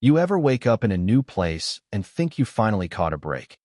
You ever wake up in a new place and think you finally caught a break,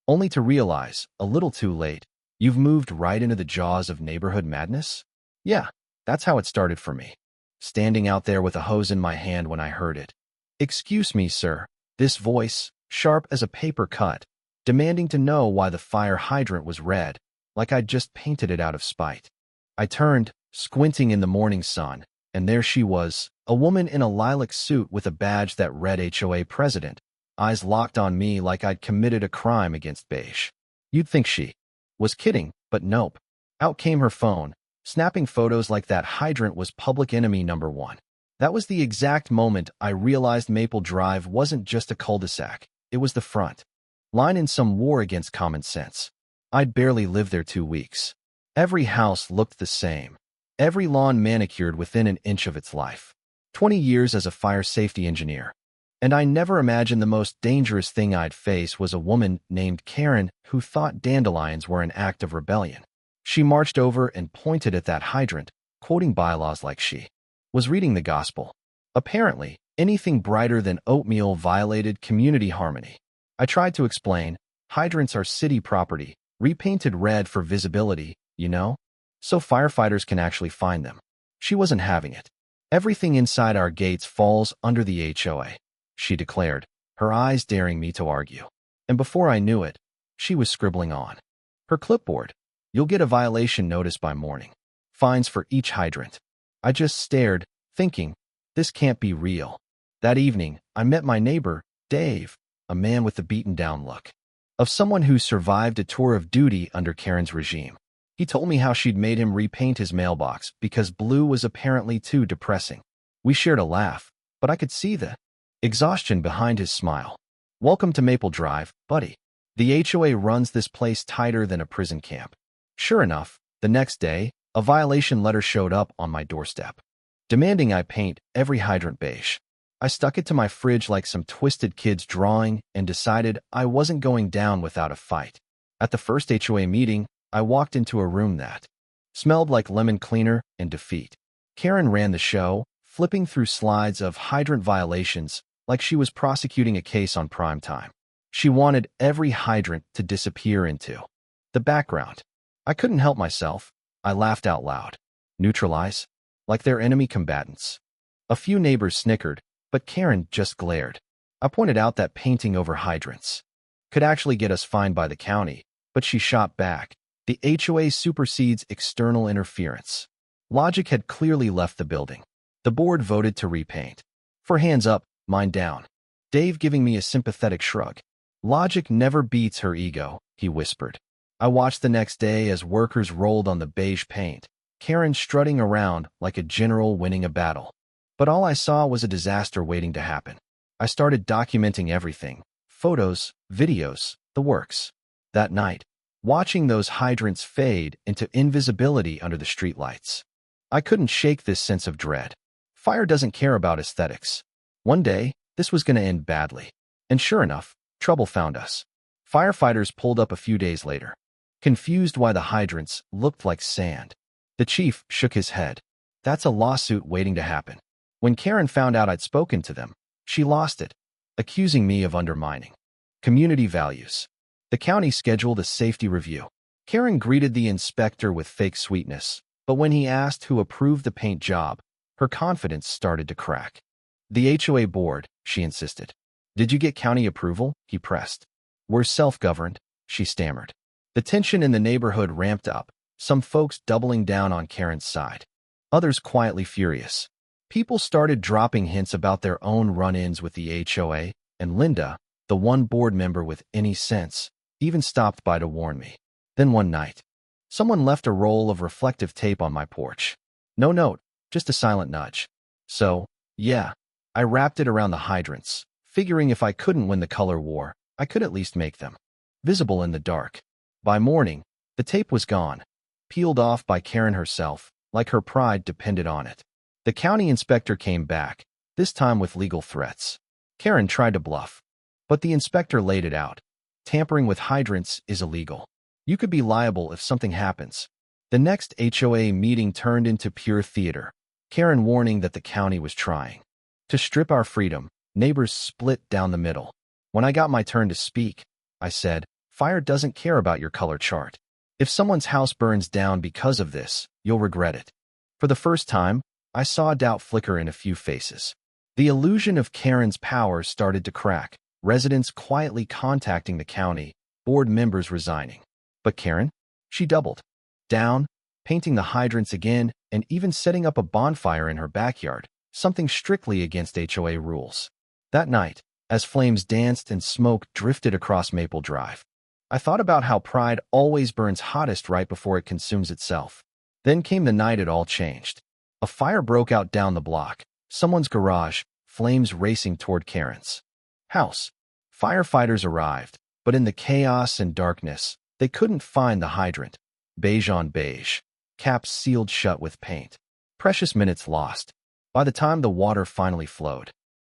only to realize, a little too late, you've moved right into the jaws of neighborhood madness? Yeah, that's how it started for me. Standing out there with a hose in my hand when I heard it. "Excuse me, sir." This voice, sharp as a paper cut, demanding to know why the fire hydrant was red, like I'd just painted it out of spite. I turned, squinting in the morning sun, and there she was, a woman in a lilac suit with a badge that read HOA president, eyes locked on me like I'd committed a crime against beige. You'd think she was kidding, but nope. Out came her phone, snapping photos like that hydrant was public enemy number one. That was the exact moment I realized Maple Drive wasn't just a cul-de-sac, it was the front line in some war against common sense. I'd barely lived there 2 weeks. Every house looked the same, every lawn manicured within an inch of its life. 20 years as a fire safety engineer. And I never imagined the most dangerous thing I'd face was a woman named Karen who thought dandelions were an act of rebellion. She marched over and pointed at that hydrant, quoting bylaws like she was reading the gospel. Apparently, anything brighter than oatmeal violated community harmony. I tried to explain, hydrants are city property, repainted red for visibility, you know? So firefighters can actually find them. She wasn't having it. "Everything inside our gates falls under the HOA," she declared, her eyes daring me to argue. And before I knew it, she was scribbling on her clipboard. "You'll get a violation notice by morning. Fines for each hydrant." I just stared, thinking, this can't be real. That evening, I met my neighbor, Dave, a man with the beaten-down look of someone who survived a tour of duty under Karen's regime. He told me how she'd made him repaint his mailbox because blue was apparently too depressing. We shared a laugh, but I could see the exhaustion behind his smile. "Welcome to Maple Drive, buddy. The HOA runs this place tighter than a prison camp." Sure enough, the next day, a violation letter showed up on my doorstep, demanding I paint every hydrant beige. I stuck it to my fridge like some twisted kid's drawing and decided I wasn't going down without a fight. At the first HOA meeting, I walked into a room that smelled like lemon cleaner and defeat. Karen ran the show, flipping through slides of hydrant violations like she was prosecuting a case on prime time. She wanted every hydrant to disappear into the background. I couldn't help myself. I laughed out loud. Neutralize? Like they're enemy combatants. A few neighbors snickered, but Karen just glared. I pointed out that painting over hydrants could actually get us fined by the county, but she shot back. The HOA supersedes external interference. Logic had clearly left the building. The board voted to repaint. For hands up, mine down. Dave giving me a sympathetic shrug. "Logic never beats her ego," he whispered. I watched the next day as workers rolled on the beige paint, Karen strutting around like a general winning a battle. But all I saw was a disaster waiting to happen. I started documenting everything. Photos, videos, the works. That night, watching those hydrants fade into invisibility under the streetlights, I couldn't shake this sense of dread. Fire doesn't care about aesthetics. One day, this was going to end badly. And sure enough, trouble found us. Firefighters pulled up a few days later, confused why the hydrants looked like sand. The chief shook his head. "That's a lawsuit waiting to happen." When Karen found out I'd spoken to them, she lost it, accusing me of undermining community values. The county scheduled a safety review. Karen greeted the inspector with fake sweetness, but when he asked who approved the paint job, her confidence started to crack. "The HOA board," she insisted. "Did you get county approval?" he pressed. "We're self-governed," she stammered. The tension in the neighborhood ramped up, some folks doubling down on Karen's side, others quietly furious. People started dropping hints about their own run-ins with the HOA, and Linda, the one board member with any sense, even stopped by to warn me. Then one night, someone left a roll of reflective tape on my porch. No note, just a silent nudge. So, yeah, I wrapped it around the hydrants, figuring if I couldn't win the color war, I could at least make them visible in the dark. By morning, the tape was gone, peeled off by Karen herself, like her pride depended on it. The county inspector came back, this time with legal threats. Karen tried to bluff, but the inspector laid it out. Tampering with hydrants is illegal. You could be liable if something happens. The next HOA meeting turned into pure theater, Karen warning that the county was trying to strip our freedom, Neighbors split down the middle. When I got my turn to speak, I said, "Fire doesn't care about your color chart. If someone's house burns down because of this, you'll regret it." For the first time, I saw doubt flicker in a few faces. The illusion of Karen's power started to crack, residents quietly contacting the county, board members resigning. But Karen? She doubled down, painting the hydrants again, and even setting up a bonfire in her backyard, something strictly against HOA rules. That night, as flames danced and smoke drifted across Maple Drive, I thought about how pride always burns hottest right before it consumes itself. Then came the night it all changed. A fire broke out down the block, someone's garage, flames racing toward Karen's house. Firefighters arrived, but in the chaos and darkness, they couldn't find the hydrant. Beige on beige, caps sealed shut with paint. Precious minutes lost. By the time the water finally flowed,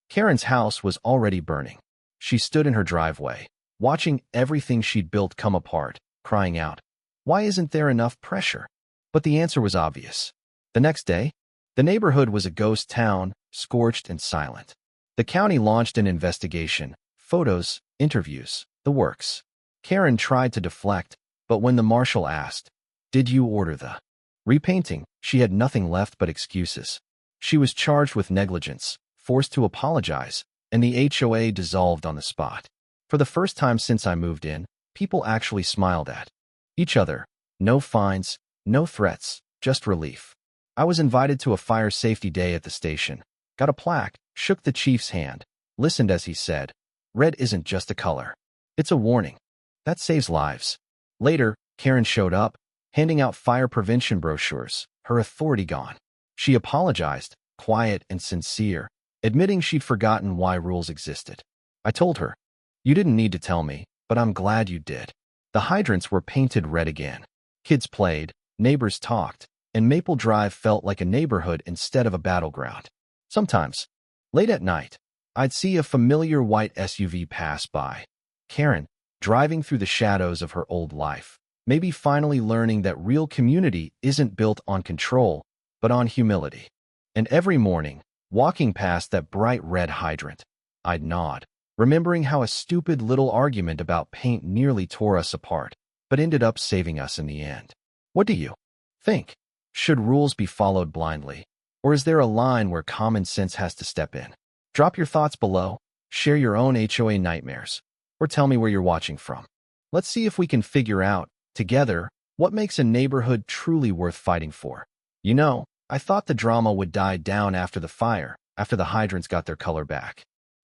Karen's house was already burning. She stood in her driveway, watching everything she'd built come apart, crying out, "Why isn't there enough pressure?" But the answer was obvious. The next day, the neighborhood was a ghost town, scorched and silent. The county launched an investigation, photos, interviews, the works. Karen tried to deflect, but when the marshal asked, "Did you order the repainting?" she had nothing left but excuses. She was charged with negligence, forced to apologize, and the HOA dissolved on the spot. For the first time since I moved in, people actually smiled at each other. No fines, no threats, just relief. I was invited to a fire safety day at the station, got a plaque, shook the chief's hand, listened as he said, "Red isn't just a color. It's a warning. That saves lives." Later, Karen showed up, handing out fire prevention brochures, her authority gone. She apologized, quiet and sincere, admitting she'd forgotten why rules existed. I told her, "You didn't need to tell me, but I'm glad you did." The hydrants were painted red again. Kids played, neighbors talked, and Maple Drive felt like a neighborhood instead of a battleground. Sometimes, late at night, I'd see a familiar white SUV pass by. Karen, driving through the shadows of her old life, maybe finally learning that real community isn't built on control, but on humility. And every morning, walking past that bright red hydrant, I'd nod, remembering how a stupid little argument about paint nearly tore us apart, but ended up saving us in the end. What do you think? Should rules be followed blindly, or is there a line where common sense has to step in? Drop your thoughts below, share your own HOA nightmares, or tell me where you're watching from. Let's see if we can figure out, together, what makes a neighborhood truly worth fighting for. You know, I thought the drama would die down after the fire, after the hydrants got their color back.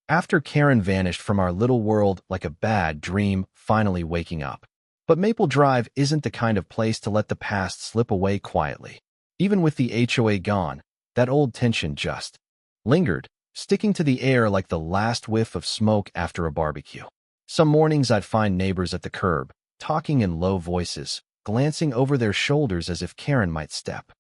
After Karen vanished from our little world like a bad dream, finally waking up. But Maple Drive isn't the kind of place to let the past slip away quietly. Even with the HOA gone, that old tension just lingered, sticking to the air like the last whiff of smoke after a barbecue. Some mornings I'd find neighbors at the curb, talking in low voices, glancing over their shoulders as if Karen might step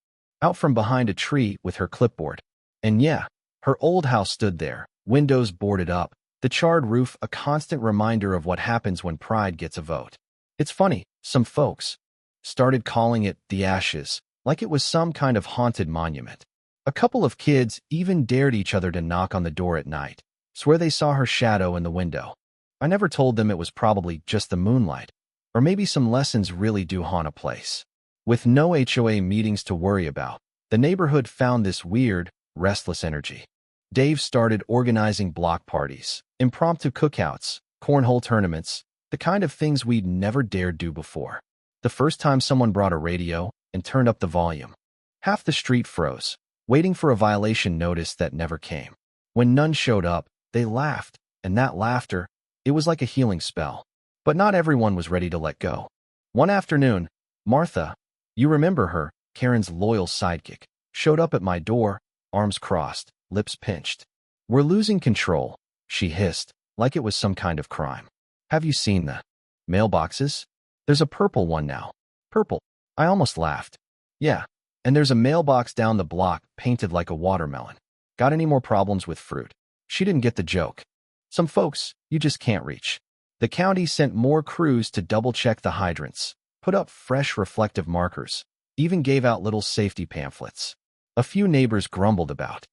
out from behind a tree with her clipboard. And yeah, her old house stood there, windows boarded up, the charred roof a constant reminder of what happens when pride gets a vote. It's funny, some folks started calling it the Ashes, like it was some kind of haunted monument. A couple of kids even dared each other to knock on the door at night, swear they saw her shadow in the window. I never told them it was probably just the moonlight, or maybe some lessons really do haunt a place. With no HOA meetings to worry about, the neighborhood found this weird, restless energy. Dave started organizing block parties, impromptu cookouts, cornhole tournaments, the kind of things we'd never dared do before. The first time someone brought a radio and turned up the volume, half the street froze, waiting for a violation notice that never came. When none showed up, they laughed, and that laughter, it was like a healing spell. But not everyone was ready to let go. One afternoon, Martha, you remember her, Karen's loyal sidekick, showed up at my door, arms crossed, lips pinched. "We're losing control," she hissed, like it was some kind of crime. "Have you seen the mailboxes? There's a purple one now." Purple. I almost laughed. "Yeah, and there's a mailbox down the block painted like a watermelon. Got any more problems with fruit?" She didn't get the joke. Some folks, you just can't reach. The county sent more crews to double-check the hydrants, put up fresh reflective markers, even gave out little safety pamphlets. A few neighbors grumbled about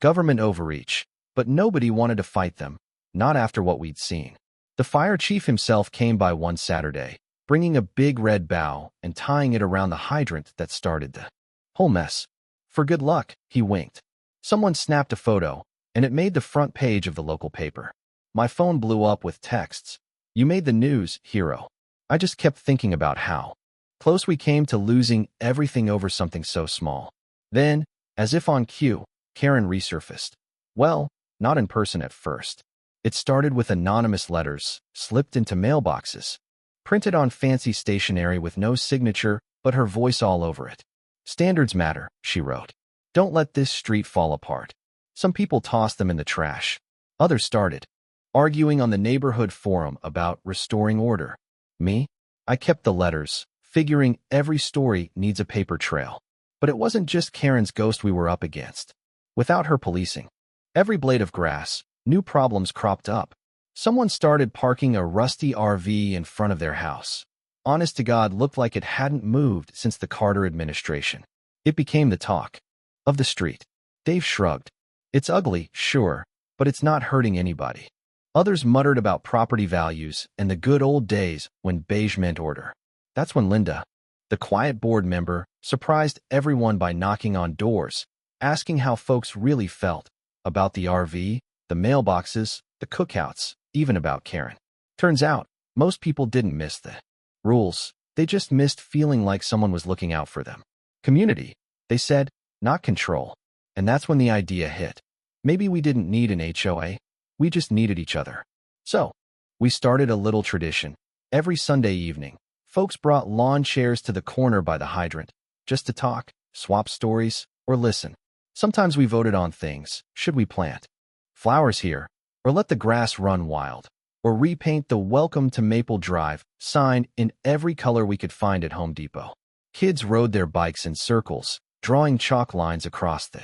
government overreach, but nobody wanted to fight them, not after what we'd seen. The fire chief himself came by one Saturday, bringing a big red bow and tying it around the hydrant that started the whole mess. For good luck, he winked. Someone snapped a photo, and it made the front page of the local paper. My phone blew up with texts. "You made the news, hero." I just kept thinking about how close we came to losing everything over something so small. Then, as if on cue, Karen resurfaced. Well, not in person at first. It started with anonymous letters, slipped into mailboxes, printed on fancy stationery with no signature, but her voice all over it. "Standards matter," she wrote. "Don't let this street fall apart." Some people tossed them in the trash. Others started arguing on the neighborhood forum about restoring order. Me? I kept the letters, figuring every story needs a paper trail. But it wasn't just Karen's ghost we were up against. Without her policing every blade of grass, new problems cropped up. Someone started parking a rusty RV in front of their house. Honest to God, looked like it hadn't moved since the Carter administration. It became the talk of the street. Dave shrugged. "It's ugly, sure, but it's not hurting anybody." Others muttered about property values and the good old days when beige meant order. That's when Linda, the quiet board member, surprised everyone by knocking on doors, asking how folks really felt about the RV, the mailboxes, the cookouts, even about Karen. Turns out, most people didn't miss the rules. They just missed feeling like someone was looking out for them. Community, they said, not control. And that's when the idea hit. Maybe we didn't need an HOA. We just needed each other. So, we started a little tradition. Every Sunday evening, folks brought lawn chairs to the corner by the hydrant, just to talk, swap stories, or listen. Sometimes we voted on things. Should we plant flowers here, or let the grass run wild, or repaint the "Welcome to Maple Drive" sign in every color we could find at Home Depot? Kids rode their bikes in circles, drawing chalk lines across the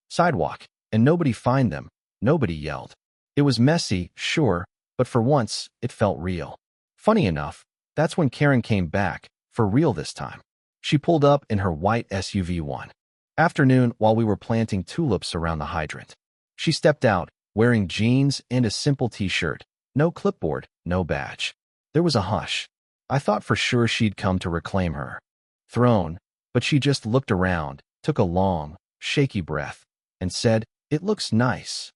sidewalk, and nobody fined them, nobody yelled. It was messy, sure, but for once, it felt real. Funny enough, that's when Karen came back, for real this time. She pulled up in her white SUV one afternoon while we were planting tulips around the hydrant. She stepped out, wearing jeans and a simple t-shirt. No clipboard, no badge. There was a hush. I thought for sure she'd come to reclaim her throne, but she just looked around, took a long, shaky breath, and said, "It looks nice."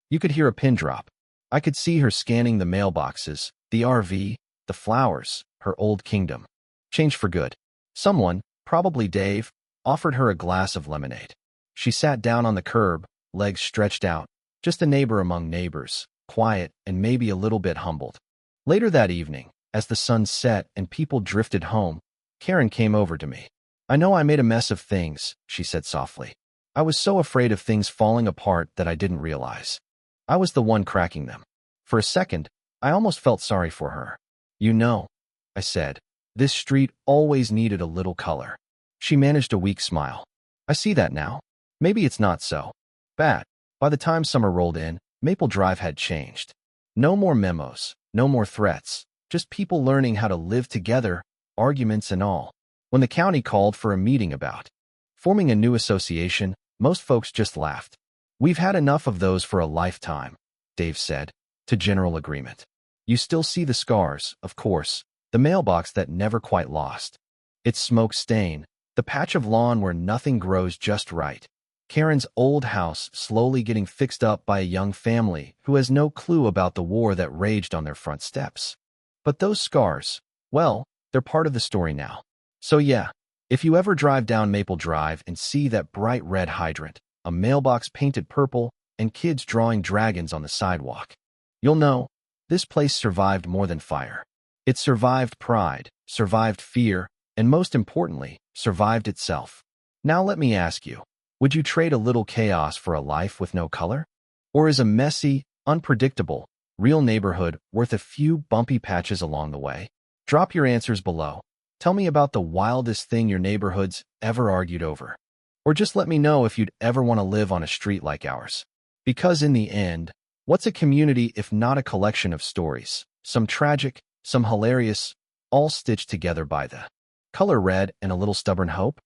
You could hear a pin drop. I could see her scanning the mailboxes, the RV, the flowers, her old kingdom. Change for good. Someone, probably Dave, offered her a glass of lemonade. She sat down on the curb, legs stretched out, just a neighbor among neighbors, quiet and maybe a little bit humbled. Later that evening, as the sun set and people drifted home, Karen came over to me. "I know I made a mess of things," she said softly. "I was so afraid of things falling apart that I didn't realize I was the one cracking them." For a second, I almost felt sorry for her. "You know," I said, "this street always needed a little color." She managed a weak smile. "I see that now. Maybe it's not so bad." By the time summer rolled in, Maple Drive had changed. No more memos, no more threats, just people learning how to live together, arguments and all. When the county called for a meeting about forming a new association, most folks just laughed. "We've had enough of those for a lifetime," Dave said, to general agreement. You still see the scars, of course, the mailbox that never quite lost its smoke stain, the patch of lawn where nothing grows just right, Karen's old house slowly getting fixed up by a young family who has no clue about the war that raged on their front steps. But those scars, well, they're part of the story now. So yeah, if you ever drive down Maple Drive and see that bright red hydrant, a mailbox painted purple, and kids drawing dragons on the sidewalk, you'll know this place survived more than fire. It survived pride, survived fear, and most importantly, survived itself. Now let me ask you, would you trade a little chaos for a life with no color? Or is a messy, unpredictable, real neighborhood worth a few bumpy patches along the way? Drop your answers below. Tell me about the wildest thing your neighborhoods ever argued over. Or just let me know if you'd ever want to live on a street like ours. Because in the end, what's a community if not a collection of stories, some tragic, some hilarious, all stitched together by the color red and a little stubborn hope?